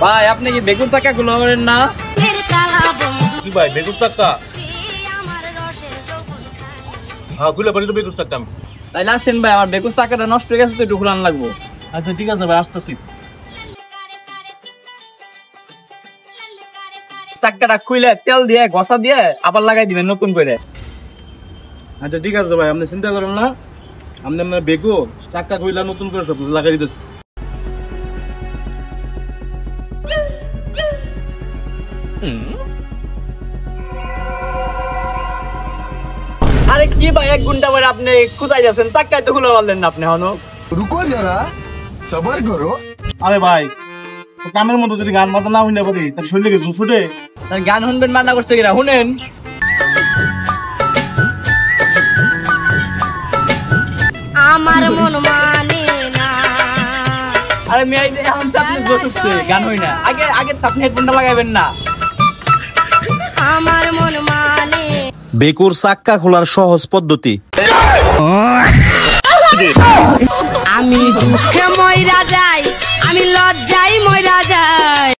ভাই আপনি কি বেগুন চাকা গুলো করেন না? কি ভাই বেগুন চাকা? হ্যাঁ খুলে পারি তো বেগুন চাকা। তাইলে আসেন ভাই, আমার বেগুন চাকাটা নষ্ট হয়ে গেছে তো একটু খুলান লাগবো। আচ্ছা ঠিক আছে ভাই, আসতেছি। চাকাটা খুলে তেল দিয়ে ঘষা দিয়ে আবার লাগাই দিবেন নতুন করে। আচ্ছা ঠিক আছে ভাই, আপনি চিন্তা করেন না, আপনি আপনার বেগুন চাকা খুলে নতুন করে সব লাগাই দিতেছি। আরে কি ভাই, 1 ঘন্টা পরে আপনি কোথায় যাচ্ছেন? চাকাই তো খুলে পারলেন না আপনি হনো। रुको जरा सबर करो। আরে ভাই কামের মতো যদি গান বাজনা না হইলে পারি তাহলে শরীরে কিছু ফুটে। তার গান শুনবেন মানা করছে কিনা শুনেন। আমার মন মানে না। আরে মেয়ে এখন আপনি বসে গান হই না, আগে আগে আপনি হেডফোনটা লাগাইবেন না। আমার মন মানে বেকুর চাক্কা খোলার সহজ পদ্ধতি। আমি দুঃখে ময়রা যাই, আমি লজ্জায় ময়রা যাই।